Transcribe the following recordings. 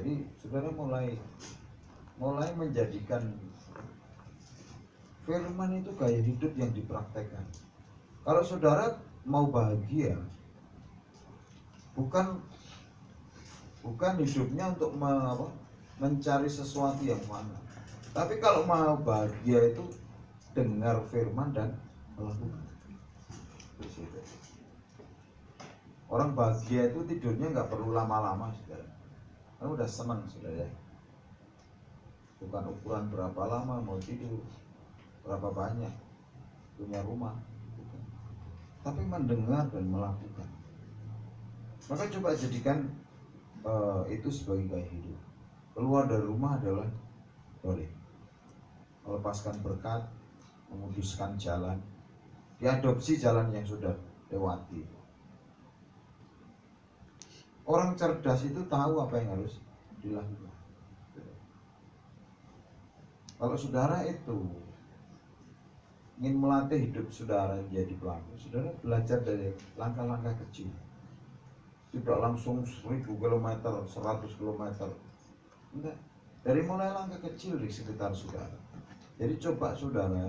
Jadi saudara mulai menjadikan firman itu gaya hidup yang dipraktekkan. Kalau saudara mau bahagia, bukan hidupnya untuk mencari sesuatu yang mana. Tapi kalau mau bahagia itu dengar firman dan melakukan. Orang bahagia itu tidurnya nggak perlu lama-lama, saudara. Kan udah senang, saudara. Bukan ukuran berapa lama mau tidur, berapa banyak punya rumah, tapi mendengar dan melakukan. Maka coba jadikan itu sebagai gaya hidup. Keluar dari rumah adalah boleh melepaskan berkat, memuduskan jalan, diadopsi jalan yang sudah lewati. Orang cerdas itu tahu apa yang harus dilakukan. Kalau saudara itu ingin melatih hidup saudara menjadi pelaku, saudara belajar dari langkah-langkah kecil. Tidak langsung 1000 km, 100 km. Enggak. Dari mulai langkah kecil di sekitar saudara. Jadi coba saudara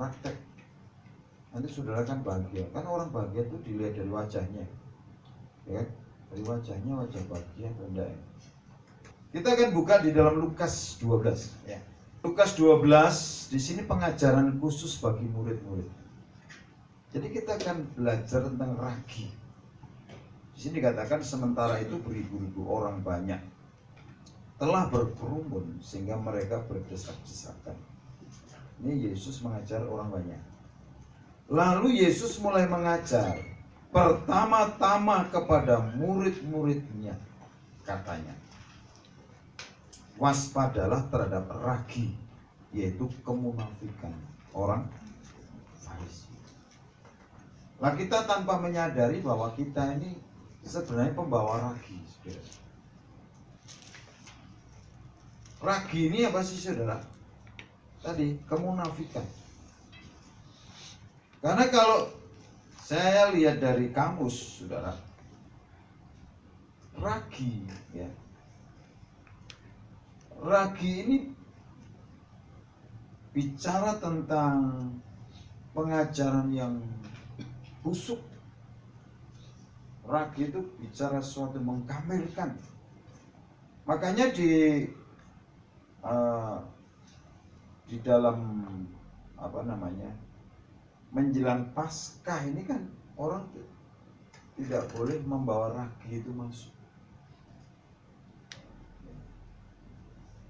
praktek. Nanti saudara kan bahagia. Kan orang bahagia itu dilihat dari wajahnya. Ya, dari wajahnya, wajah bahagia, rendah. Kita akan buka di dalam Lukas 12 ya. Lukas 12 di sini pengajaran khusus bagi murid-murid. Jadi kita akan belajar tentang ragi. Di sini dikatakan sementara itu beribu-ribu orang banyak telah berkerumun sehingga mereka berdesak-desakan. Ini Yesus mengajar orang banyak. Lalu Yesus mulai mengajar pertama-tama kepada murid-muridnya, katanya, waspadalah terhadap ragi, yaitu kemunafikan orang Farisi. Lah kita tanpa menyadari bahwa kita ini sebenarnya pembawa ragi, saudara. Ragi ini apa sih, saudara? Tadi kemunafikan. Karena kalau saya lihat dari kamus, saudara, ragi, ya, ragi ini bicara tentang pengajaran yang busuk. Ragi itu bicara sesuatu mengkamilkan. Makanya di dalam menjelang Paskah ini kan orang tidak boleh membawa ragi itu masuk.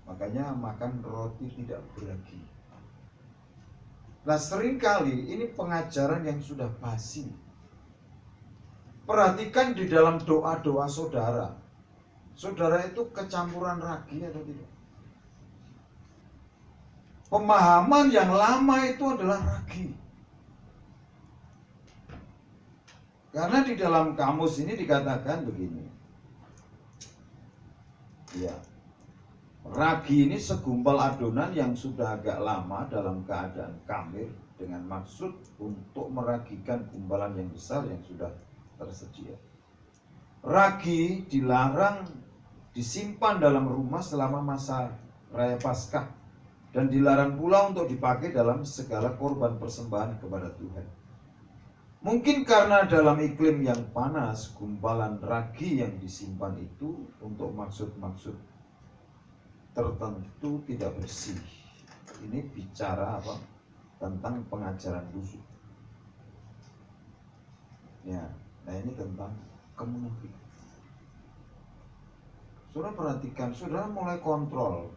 Makanya makan roti tidak beragi. Nah, seringkali ini pengajaran yang sudah basi. Perhatikan di dalam doa-doa saudara. Saudara itu kecampuran ragi atau tidak? Pemahaman yang lama itu adalah ragi. Karena di dalam kamus ini dikatakan begini. Ya. Ragi ini segumpal adonan yang sudah agak lama dalam keadaan kamir dengan maksud untuk meragikan gumpalan yang besar yang sudah tersedia. Ragi dilarang disimpan dalam rumah selama masa raya Paskah dan dilarang pula untuk dipakai dalam segala korban persembahan kepada Tuhan. Mungkin karena dalam iklim yang panas, gumpalan ragi yang disimpan itu untuk maksud-maksud tertentu tidak bersih. Ini bicara apa? Tentang pengajaran busuk. Ya, nah ini tentang kemunafikan. Saudara perhatikan, saudara mulai kontrol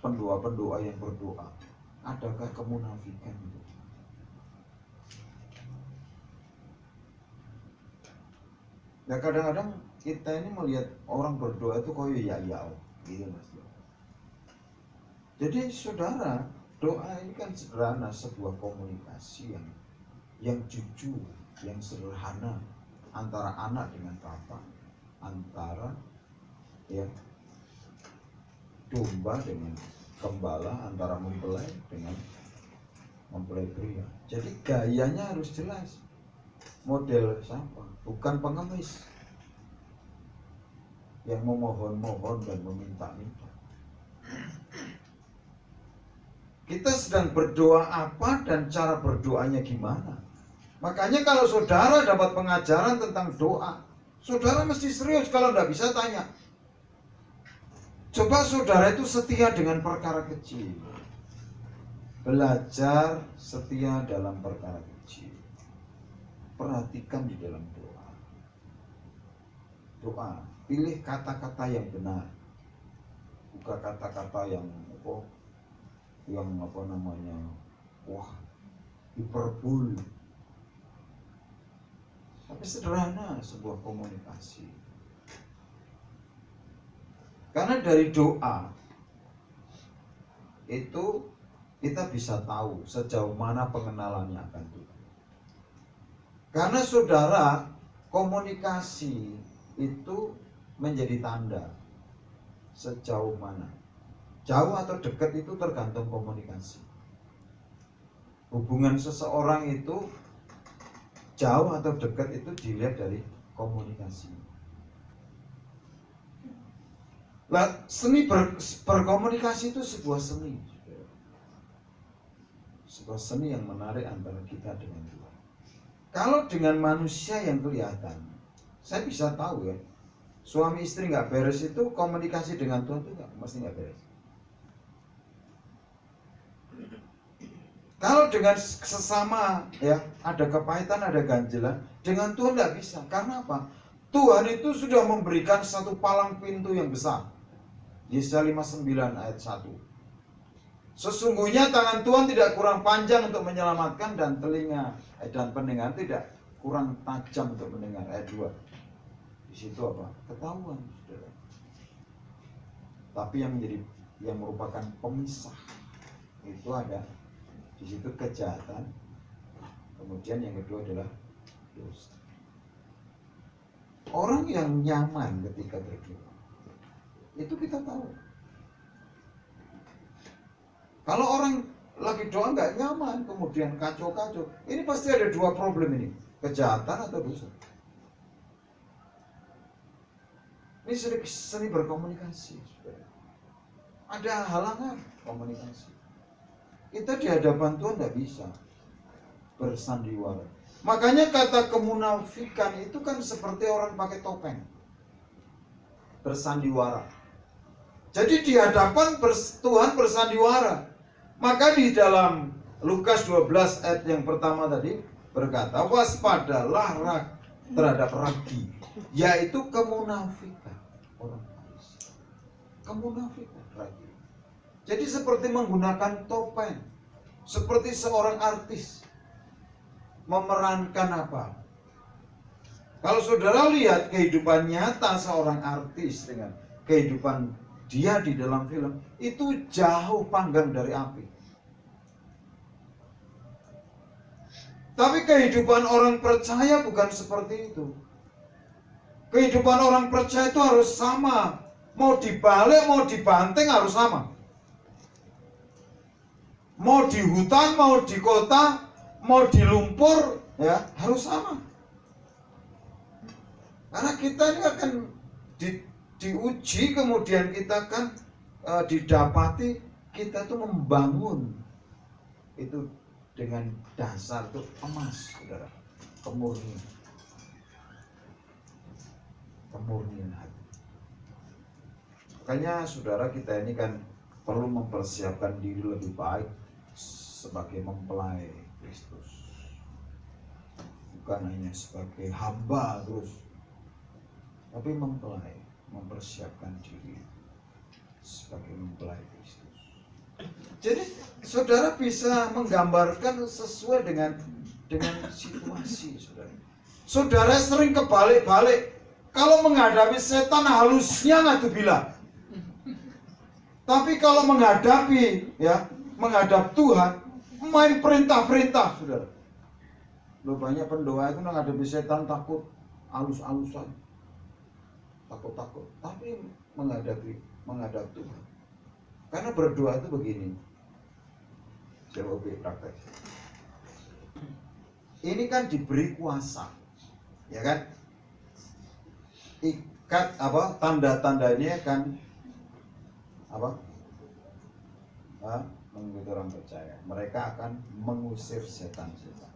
pendoa-pendoa yang berdoa. Adakah kemunafikan itu? Nah kadang-kadang kita ini melihat orang berdoa itu koyo ya gitu mas. Jadi saudara, doa ini kan sederhana, sebuah komunikasi yang jujur, yang sederhana antara anak dengan bapa, antara ya domba dengan gembala, antara mempelai dengan mempelai pria. Jadi gayanya harus jelas. Model siapa? Bukan pengemis. yang memohon-mohon dan meminta-minta. Kita sedang berdoa apa dan cara berdoanya gimana. Makanya kalau saudara dapat pengajaran tentang doa, saudara mesti serius. Kalau tidak bisa tanya. Coba saudara itu setia dengan perkara kecil. Belajar setia dalam perkara kecil. Perhatikan di dalam doa. Doa, pilih kata-kata yang benar. Bukan kata-kata yang hiperbol. Tapi sederhana sebuah komunikasi. Karena dari doa itu kita bisa tahu sejauh mana pengenalannya akan Tuhan. Karena saudara, komunikasi itu menjadi tanda sejauh mana. Jauh atau dekat itu tergantung komunikasi. Hubungan seseorang itu jauh atau dekat itu dilihat dari komunikasi. Lah, seni berkomunikasi itu sebuah seni. Sebuah seni yang menarik antara kita dengan Tuhan. Kalau dengan manusia yang kelihatan, saya bisa tahu ya, suami istri nggak beres itu komunikasi dengan Tuhan itu mesti nggak beres. Kalau dengan sesama ya ada kepahitan, ada ganjilan, dengan Tuhan tidak bisa. Karena apa? Tuhan itu sudah memberikan satu palang pintu yang besar. Yesaya 59 ayat 1. Sesungguhnya tangan Tuhan tidak kurang panjang untuk menyelamatkan, dan telinga dan pendengar tidak kurang tajam untuk mendengar. Ayat 2. Di situ apa? Ketahuan, saudara. Tapi yang merupakan pemisah itu ada di situ kejahatan. Kemudian yang kedua adalah dosa. Orang yang nyaman ketika berdoa itu kita tahu. Kalau orang lagi doa nggak nyaman, kemudian kacau-kacau, ini pasti ada dua problem ini, kejahatan atau dosa. Ini seni berkomunikasi. Ada halangan komunikasi. Kita di hadapan Tuhan tidak bisa bersandiwara. Makanya kata kemunafikan itu kan seperti orang pakai topeng, bersandiwara. Jadi di hadapan Tuhan bersandiwara. Maka di dalam Lukas 12 ayat yang pertama tadi berkata, waspadalah terhadap ragi, yaitu kemunafikan orang Farisi. Kemunafikan ragi. Jadi seperti menggunakan topeng, seperti seorang artis memerankan apa? Kalau saudara lihat kehidupan nyata seorang artis dengan kehidupan dia di dalam film, itu jauh panggang dari api. Tapi kehidupan orang percaya bukan seperti itu. Kehidupan orang percaya itu harus sama. Mau dibalik, mau dibanting harus sama. Mau di hutan, mau di kota, mau di lumpur, ya harus sama. Karena kita ini akan diuji, kemudian kita akan didapati kita tuh membangun itu dengan dasar tuh emas, saudara, kemurnian hati. Makanya saudara, kita ini kan perlu mempersiapkan diri lebih baik sebagai mempelai Kristus, bukan hanya sebagai hamba terus, tapi mempelai, mempersiapkan diri sebagai mempelai Kristus. Jadi saudara bisa menggambarkan sesuai dengan situasi saudara. Saudara sering kebalik-balik. Kalau menghadapi setan halusnya ngadzubillah. Tapi kalau menghadap Tuhan, main perintah-perintah, saudara. Loh, banyak pendoa itu menghadapi setan takut, alus-alusan, takut-takut. Tapi menghadap Tuhan. Karena berdoa itu begini. Coba praktek. Ini kan diberi kuasa, ya kan? tanda-tandanya kan apa? Mengikuti orang percaya, mereka akan mengusir setan-setan.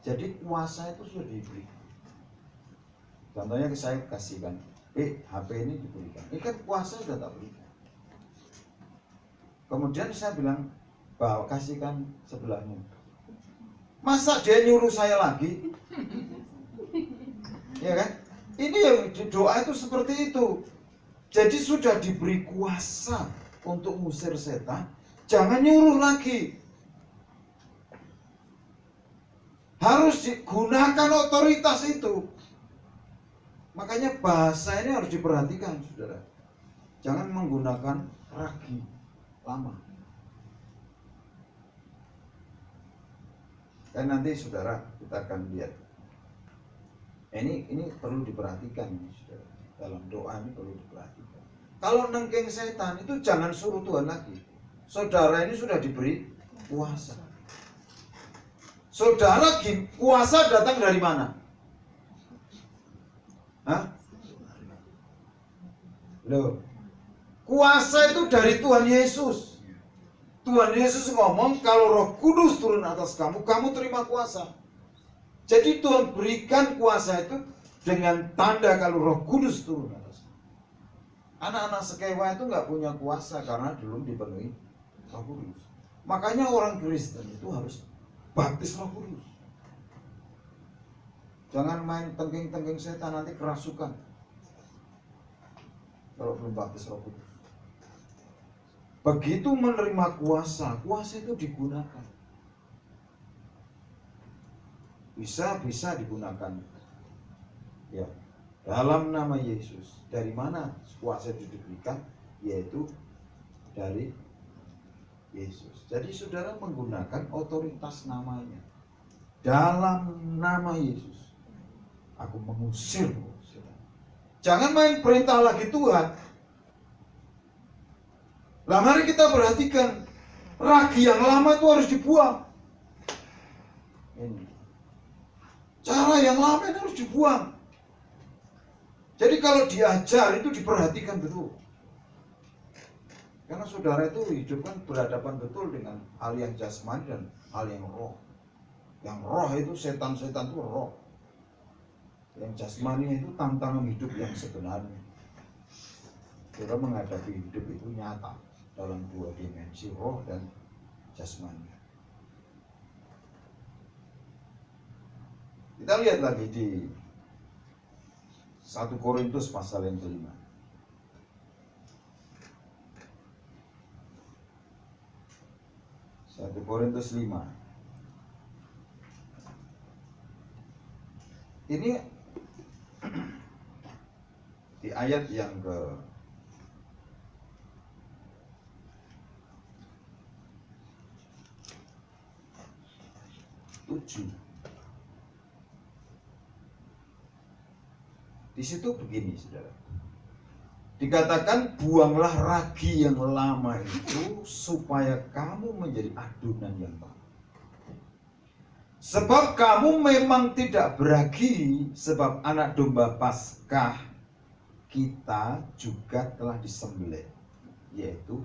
Jadi kuasa itu sudah diberi. Contohnya saya kasihkan, HP ini diberikan. Ini kan kuasa sudah tak berikan. Kemudian saya bilang, bahwa kasihkan sebelahmu. Masa dia nyuruh saya lagi? Ya kan? Ini yang doa itu seperti itu. Jadi sudah diberi kuasa untuk mengusir setan, jangan nyuruh lagi. Harus digunakan otoritas itu. Makanya bahasa ini harus diperhatikan, saudara. Jangan menggunakan ragi lama. Dan nanti saudara kita akan lihat. Ini perlu diperhatikan, saudara. Dalam doa ini perlu diperhatikan. Kalau nengking setan itu jangan suruh Tuhan lagi. Saudara ini sudah diberi kuasa. Saudara, kuasa datang dari mana? Hah? Loh, kuasa itu dari Tuhan Yesus. Tuhan Yesus ngomong, kalau Roh Kudus turun atas kamu, kamu terima kuasa. Jadi Tuhan berikan kuasa itu dengan tanda kalau Roh Kudus turun atas. Anak-anak sekewa itu nggak punya kuasa karena belum dipenuhi Roh Kudus. Makanya orang Kristen itu harus baptis Roh Kudus. Jangan main tengking-tengking setan, nanti kerasukan kalau belum baptis Roh Kudus. Begitu menerima kuasa, kuasa itu digunakan. Bisa digunakan. Ya, dalam nama Yesus. Dari mana kuasa itu diberikan? Yaitu dari Yesus. Jadi saudara menggunakan otoritas namanya. Dalam nama Yesus, aku mengusir. Jangan main perintah lagi Tuhan. Lah mari kita perhatikan, ragi yang lama itu harus dibuang. Ini. Cara yang lama itu harus dibuang. Jadi kalau diajar itu diperhatikan betul. Karena saudara itu hidup kan berhadapan betul dengan hal yang jasmani dan hal yang roh. Yang roh itu setan-setan itu roh. Yang jasmani itu tantangan hidup yang sebenarnya. Saudara menghadapi hidup itu nyata dalam dua dimensi, roh dan jasmani. Kita lihat lagi di 1 Korintus pasal yang kelima. Satu Korintus 5. Ini di ayat yang ke 7. Di situ begini, saudara. Dikatakan, buanglah ragi yang lama itu supaya kamu menjadi adonan yang baru. Sebab kamu memang tidak beragi, sebab anak domba Paskah kita juga telah disembelih, yaitu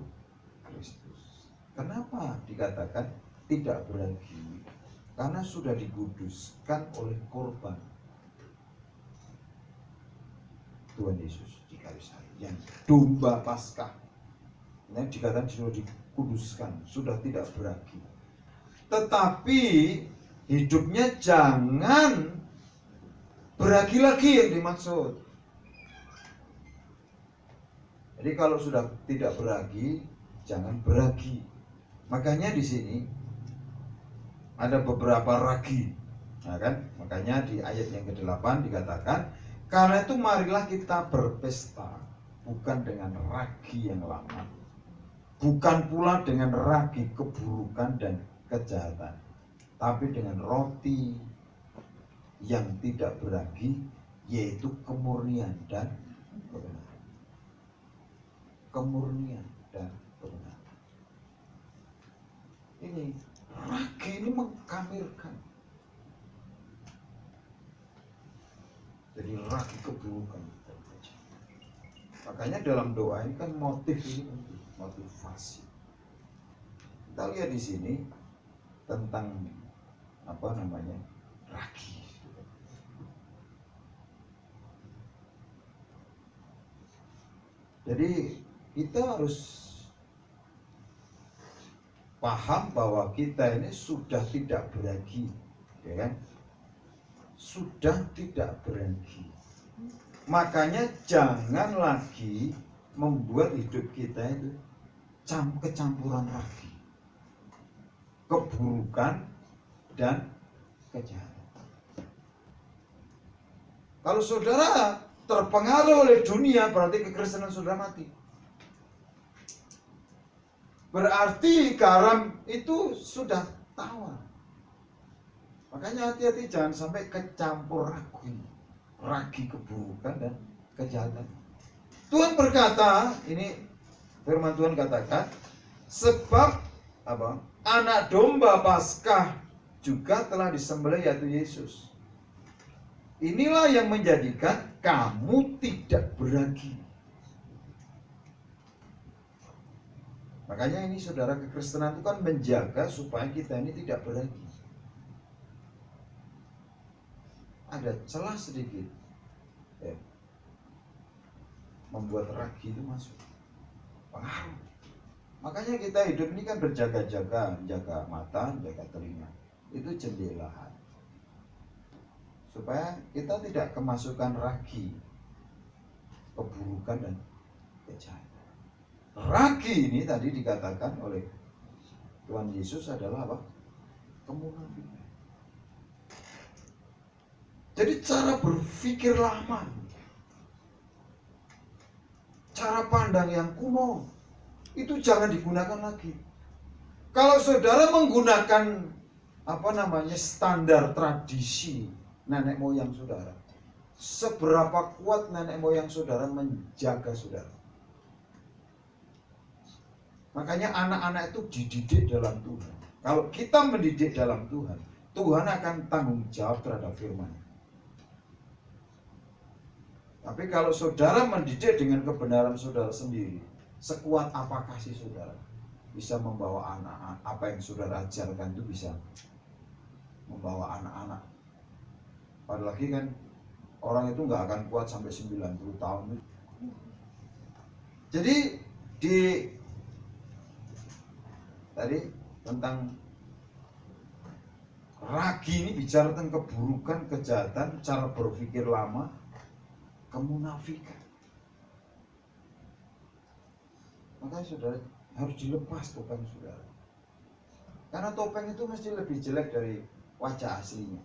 Kristus. Kenapa dikatakan tidak beragi? Karena sudah dikuduskan oleh korban Tuhan Yesus di kayu salib, yang domba Paskah. Ini dikatakan sudah dikuduskan, sudah tidak beragi. Tetapi hidupnya jangan beragi lagi yang dimaksud. Jadi kalau sudah tidak beragi, jangan beragi. Makanya di sini ada beberapa ragi, nah kan? Makanya di ayat yang ke-8 dikatakan, karena itu marilah kita berpesta, bukan dengan ragi yang lama, bukan pula dengan ragi keburukan dan kejahatan, tapi dengan roti yang tidak beragi, yaitu kemurnian dan kebenaran. Kemurnian dan kebenaran. Ini ragi ini mengkafirkan. Jadi ragi keburukan dan kejahatan. Makanya dalam doa ini kan motif ini penting, motivasi. Kita lihat di sini tentang ragi. Jadi kita harus paham bahwa kita ini sudah tidak beragi, ya kan? Sudah tidak beragi. Makanya jangan lagi membuat hidup kita itu kecampuran ragi, keburukan dan kejahatan. Kalau saudara terpengaruh oleh dunia, berarti kekristenan saudara mati. Berarti garam itu sudah tawar. Makanya hati-hati jangan sampai kecampur ragi keburukan dan kejahatan. Tuhan berkata, ini firman Tuhan katakan, sebab anak domba Paskah juga telah disembelih, yaitu Yesus. Inilah yang menjadikan kamu tidak beragi. Makanya ini saudara, kekristenan itu kan menjaga supaya kita ini tidak beragi. Ada celah sedikit ya, membuat ragi itu masuk, pengaruh. Makanya kita hidup ini kan berjaga-jaga, jaga mata, jaga telinga. Itu jendela hati, supaya kita tidak kemasukan ragi, keburukan dan kejahatan. Ragi ini tadi dikatakan oleh Tuhan Yesus adalah apa? Kemunafikan. Jadi cara berpikir lama, cara pandang yang kuno, itu jangan digunakan lagi. Kalau saudara menggunakan standar tradisi nenek moyang saudara, seberapa kuat nenek moyang saudara menjaga saudara. Makanya anak-anak itu dididik dalam Tuhan. Kalau kita mendidik dalam Tuhan, Tuhan akan tanggung jawab terhadap firman. Tapi kalau saudara mendidik dengan kebenaran saudara sendiri, sekuat apa kasih saudara, bisa membawa anak-anak, apa yang saudara ajarkan itu bisa membawa anak-anak. Apalagi kan orang itu nggak akan kuat sampai 90 tahun. Jadi tadi tentang ragi ini bicara tentang keburukan, kejahatan, cara berpikir lama, kemunafikan. Makanya saudara harus dilepas topeng saudara. Karena topeng itu mesti lebih jelek dari wajah aslinya.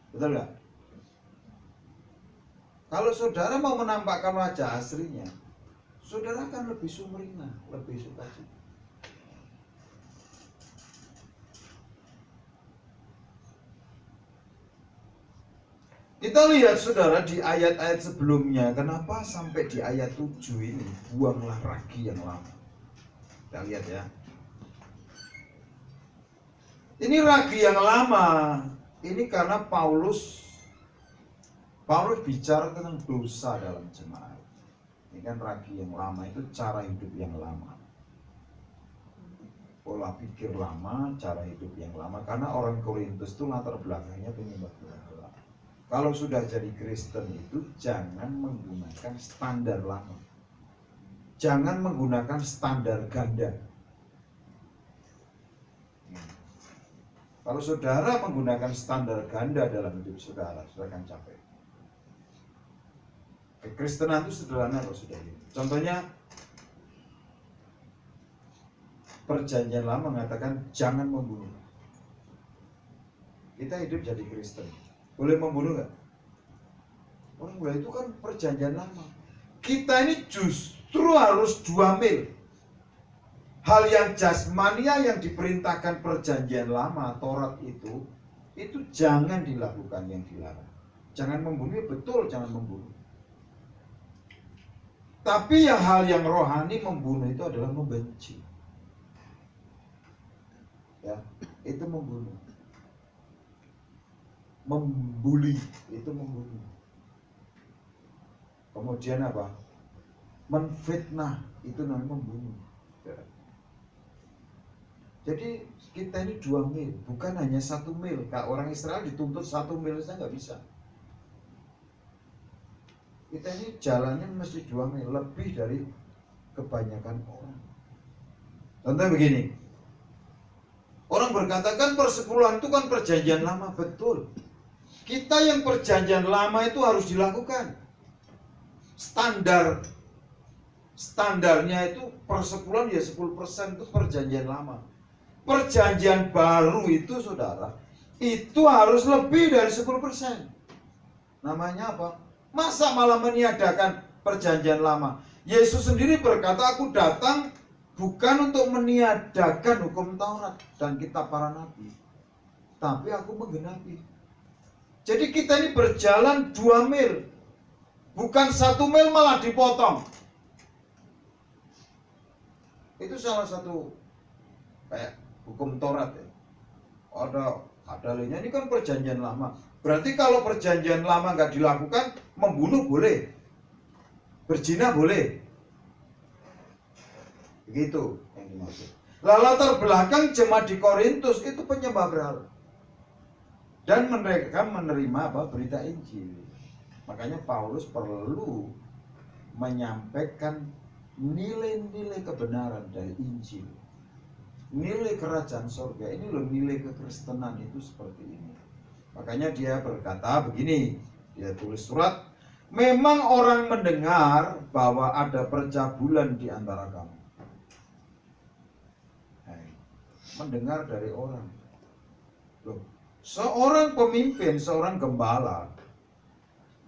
Betul gak? Kalau saudara mau menampakkan wajah aslinya, saudara akan lebih sumringah, lebih sukacita. Kita lihat saudara di ayat-ayat sebelumnya, kenapa sampai di ayat 7 ini, buanglah ragi yang lama. Kita lihat ya. Ini ragi yang lama, ini karena Paulus bicara tentang dosa dalam jemaat. Ini kan ragi yang lama, itu cara hidup yang lama. Pola pikir lama, cara hidup yang lama. Karena orang Korintus itu latar belakangnya penyembah berhala. Kalau sudah jadi Kristen itu jangan menggunakan standar lama. Jangan menggunakan standar ganda. Kalau saudara menggunakan standar ganda dalam hidup saudara akan capek. Kekristenan itu sederhana loh sudah. Contohnya Perjanjian Lama mengatakan jangan membunuh. Kita hidup jadi Kristen, boleh membunuh nggak? Orang boleh, itu kan Perjanjian Lama. Kita ini justru harus 2 mil. Hal yang jasmania yang diperintahkan Perjanjian Lama, Taurat itu jangan dilakukan, yang dilarang. Jangan membunuh, betul jangan membunuh. Tapi hal yang rohani membunuh itu adalah membenci. Ya, itu membunuh. Membuli itu membunuh. Kemudian apa? menfitnah, itu namanya membunuh. Jadi kita ini 2 mil, bukan hanya 1 mil. Kalau orang Israel dituntut 1 mil saja nggak bisa. Kita ini jalannya mesti 2 mil, lebih dari kebanyakan orang. Contohnya begini, orang berkata kan persepuluhan itu kan perjanjian lama. Betul. Kita yang perjanjian lama itu harus dilakukan. Standarnya itu persepuluhan ya 10% itu perjanjian lama. Perjanjian baru itu saudara, itu harus lebih dari 10%. Namanya apa? Masa malah meniadakan perjanjian lama? Yesus sendiri berkata, aku datang bukan untuk meniadakan hukum Taurat dan kitab para nabi, tapi aku menggenapi. Jadi kita ini berjalan 2 mil, bukan 1 mil malah dipotong. Itu salah satu kayak hukum Taurat ya. Ada lainnya, ini kan perjanjian lama. Berarti kalau perjanjian lama nggak dilakukan, membunuh boleh, berzina boleh. Begitu yang dimaksud. Latar belakang jemaat di Korintus itu penyembah berhala. Dan mereka menerima berita Injil. Makanya Paulus perlu menyampaikan nilai-nilai kebenaran dari Injil. Nilai kerajaan sorga ini loh, nilai kekristenan itu seperti ini. Makanya dia berkata begini, dia tulis surat, memang orang mendengar bahwa ada percabulan di antara kamu. Mendengar dari orang. Loh, seorang pemimpin, seorang gembala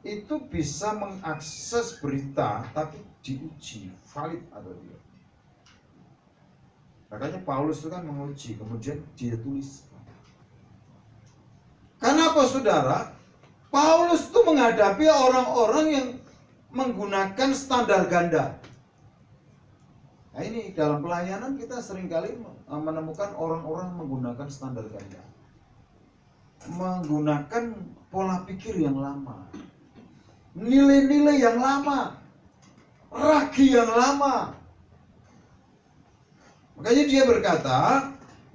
itu bisa mengakses berita tapi diuji valid atau tidak. Makanya Paulus itu kan menguji, kemudian dia tulis. Kenapa saudara? Paulus itu menghadapi orang-orang yang menggunakan standar ganda. Nah ini dalam pelayanan kita seringkali menemukan orang-orang menggunakan standar ganda, menggunakan pola pikir yang lama, nilai-nilai yang lama, ragi yang lama. Makanya dia berkata,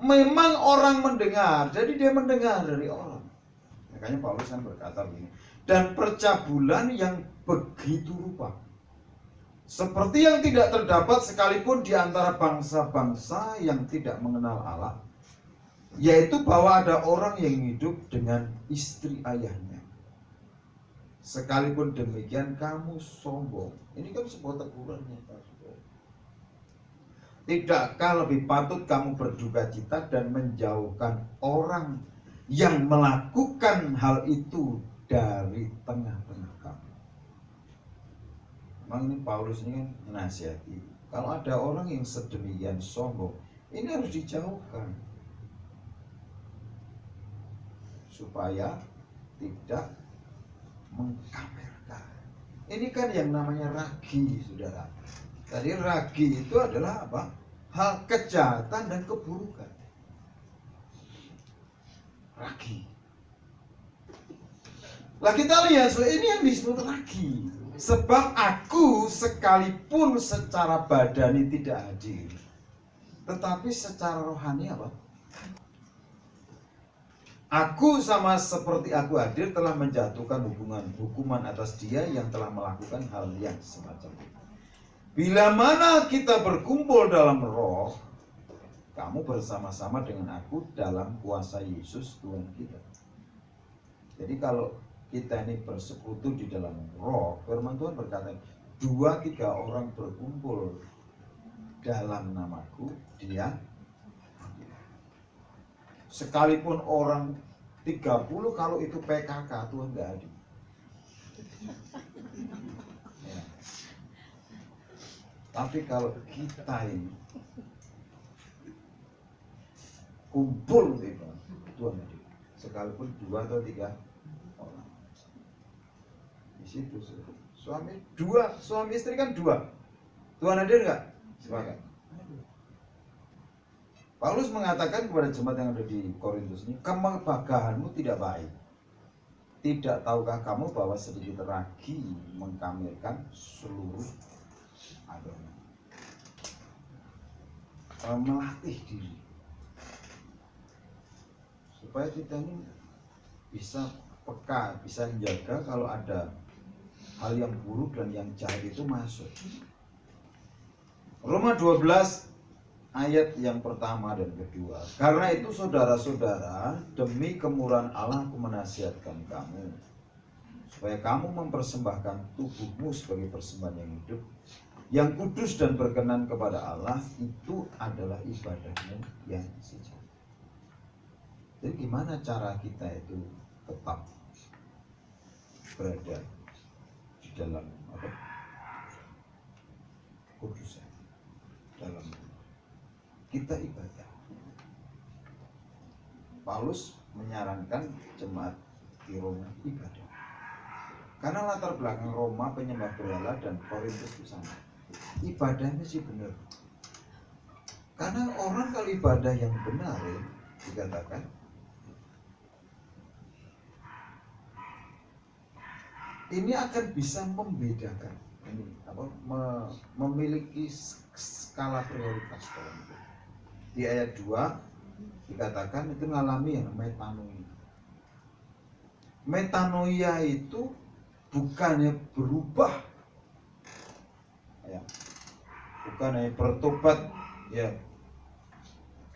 memang orang mendengar, jadi dia mendengar dari orang. Makanya Paulus kan berkata begini, dan percabulan yang begitu rupa, seperti yang tidak terdapat sekalipun di antara bangsa-bangsa yang tidak mengenal Allah, yaitu bahwa ada orang yang hidup dengan istri ayahnya. Sekalipun demikian kamu sombong. Ini kan sebuah teguran ya, Pak. Tidakkah lebih patut kamu berduka cita dan menjauhkan orang yang melakukan hal itu dari tengah-tengah kamu? Memang ini Paulus ini kan menasihati, kalau ada orang yang sedemikian sombong, ini harus dijauhkan supaya tidak mengkamerkan. Ini kan yang namanya ragi, saudara. Tadi ragi itu adalah apa? Hal kejahatan dan keburukan. Ragi. Lah kita lihat, ini yang disebut ragi. Sebab aku sekalipun secara badani tidak hadir, tetapi secara rohani apa? Aku sama seperti aku hadir telah menjatuhkan hukuman atas dia yang telah melakukan hal yang semacam itu. Bila mana kita berkumpul dalam roh, kamu bersama-sama dengan aku dalam kuasa Yesus Tuhan kita. Jadi kalau kita ini bersekutu di dalam roh, firman Tuhan berkata, 2-3 orang berkumpul dalam namaku, dia. Sekalipun orang 30, kalau itu PKK, Tuhan gak hadir. Ya. Tapi kalau kita ini kumpul gitu, Tuhan hadir. Sekalipun 2 atau 3 orang. Di situ suami istri kan 2. Tuhan hadir nggak? Sepakat. Paulus mengatakan kepada jemaat yang ada di Korintus ini, kemegagahanmu tidak baik. Tidak tahukah kamu bahwa sedikit ragi mengkamirkan seluruh Adonai. Melatih diri supaya kita ini bisa peka, bisa menjaga kalau ada hal yang buruk dan yang jahat itu masuk. Roma 12 ayat yang pertama dan kedua. Karena itu saudara-saudara, demi kemurahan Allah aku menasihatkan kamu supaya kamu mempersembahkan tubuhmu sebagai persembahan yang hidup, yang kudus dan berkenan kepada Allah. Itu adalah ibadahmu yang sejati. Jadi gimana cara kita itu tetap berada di dalam kudusan, dalam kita ibadah. Paulus menyarankan jemaat di Roma ibadah. Karena latar belakang Roma penyembah berhala dan Korintus itu sama. Ibadahnya sih benar. Karena orang kalau ibadah yang benar ya, dikatakan ini akan bisa membedakan, ini memiliki skala prioritas dalam itu. Di ayat 2 dikatakan itu mengalami yang metanoia. Metanoia itu bukannya berubah, ya, bukan hanya bertobat, ya,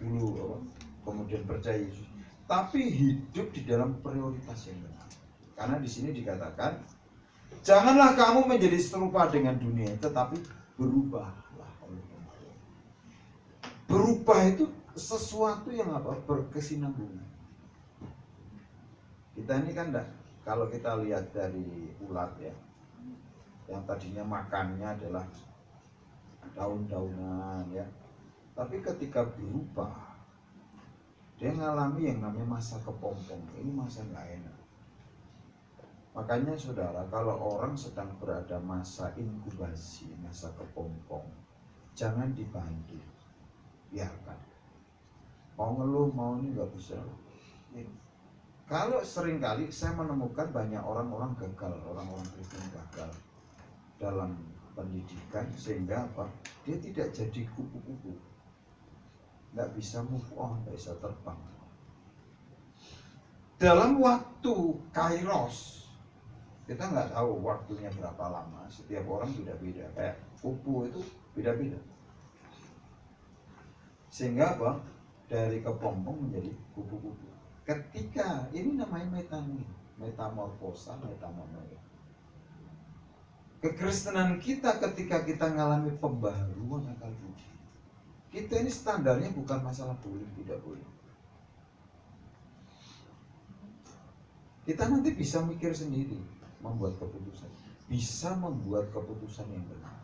dulu kemudian percaya Yesus, tapi hidup di dalam prioritas yang benar. Karena di sini dikatakan, janganlah kamu menjadi serupa dengan dunia, tetapi berubahlah oleh Tuhan. Berubah itu sesuatu yang berkesinambungan. Kita ini kan kalau kita lihat dari ulat ya, yang tadinya makannya adalah daun-daunan ya, tapi ketika berubah dia mengalami yang namanya masa kepompong. Ini masa nggak enak. Makanya saudara, kalau orang sedang berada masa inkubasi, masa kepompong, jangan dibantu, biarkan. Mau ngeluh, mau ini nggak bisa. Kalau seringkali saya menemukan banyak orang-orang gagal, orang-orang Kristen gagal dalam pendidikan, sehingga dia tidak jadi kupu-kupu, nggak bisa move on, nggak bisa terbang. Dalam waktu kairos, kita nggak tahu waktunya berapa lama, setiap orang beda-beda, kayak kupu itu beda-beda. Sehingga dari kepompong menjadi kupu-kupu. Ketika ini namanya metamorfosa, metamorfosa. Kekristenan kita ketika kita mengalami pembaharuan akal budi, kita ini standarnya bukan masalah boleh tidak boleh. Kita nanti bisa mikir sendiri, membuat keputusan, bisa membuat keputusan yang benar.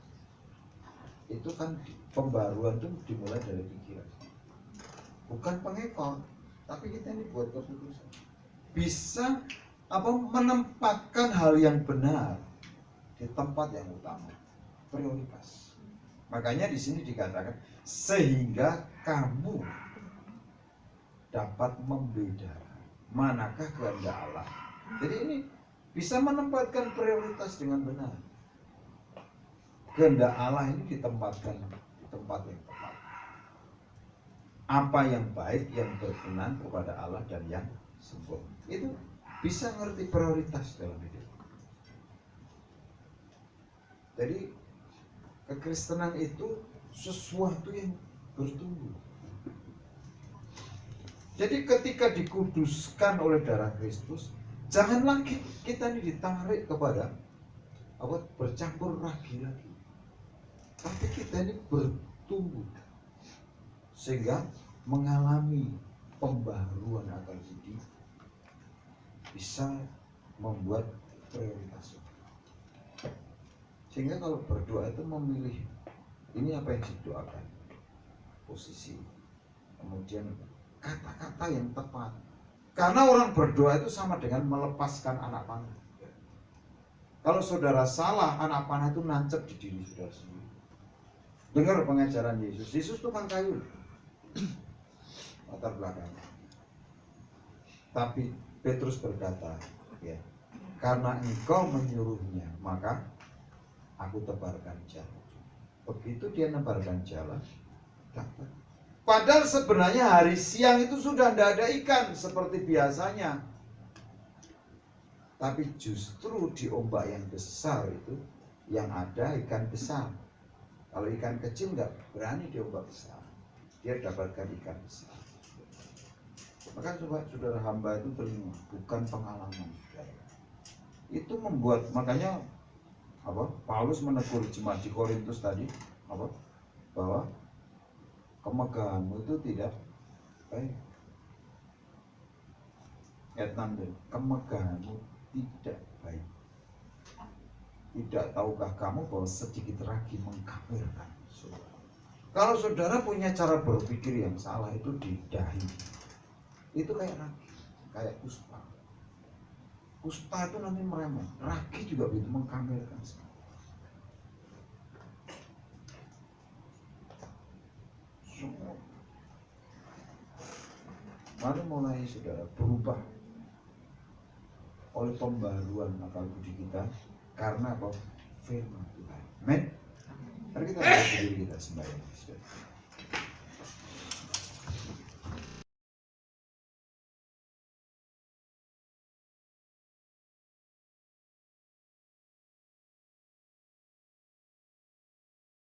Itu kan pembaruan itu dimulai dari pikiran, bukan pengekor, tapi kita ini buat keputusan, bisa menempatkan hal yang benar di tempat yang utama, prioritas. Makanya di sini dikatakan sehingga kamu dapat membedakan manakah kehendak Allah. Jadi ini bisa menempatkan prioritas dengan benar. Kehendak Allah ini ditempatkan di tempat yang tepat. Apa yang baik, yang berkenan kepada Allah dan yang sempurna. Itu bisa ngerti prioritas dalam hidup. Jadi kekristenan itu sesuatu yang bertumbuh. Jadi ketika dikuduskan oleh darah Kristus, jangan lagi kita ini ditarik kepada bercampur lagi, tapi kita ini bertumbuh sehingga mengalami pembaharuan akal budi, bisa membuat prioritas. Sehingga kalau berdoa itu memilih ini apa yang didoakan, posisi, kemudian kata-kata yang tepat. Karena orang berdoa itu sama dengan melepaskan anak panah. Kalau saudara salah, anak panah itu nancep di diri saudara sendiri. Dengar pengajaran Yesus. Yesus tukang kayu, latar belakangnya. Tapi Petrus berkata, ya, karena engkau menyuruhnya, maka aku tebarkan jarum. Begitu dia nebarkan jala, dapat. Padahal sebenarnya hari siang itu sudah tidak ada ikan seperti biasanya. Tapi justru di ombak yang besar itu yang ada ikan besar. Kalau ikan kecil nggak berani di ombak besar, dia dapatkan ikan besar. Maka coba saudara, hamba itu terima, bukan pengalaman. Itu membuat, makanya Paulus menegur jemaat di Korintus tadi bahwa kemegahanmu itu tidak baik. Ayat 6, kemegahanmu tidak baik. Tidak tahukah kamu bahwa sedikit ragi mengkafirkan saudara? Kalau saudara punya cara berpikir yang salah itu di dahi, itu kayak ragi, kayak kusta. Kusta itu nanti meremeh, ragi juga begitu mengkafirkan. Semua. Mari mulai saudara berubah oleh pembaruan akal budi kita karena apa? Firman Tuhan. Amin. Mari kita berdiri, kita sembahyang.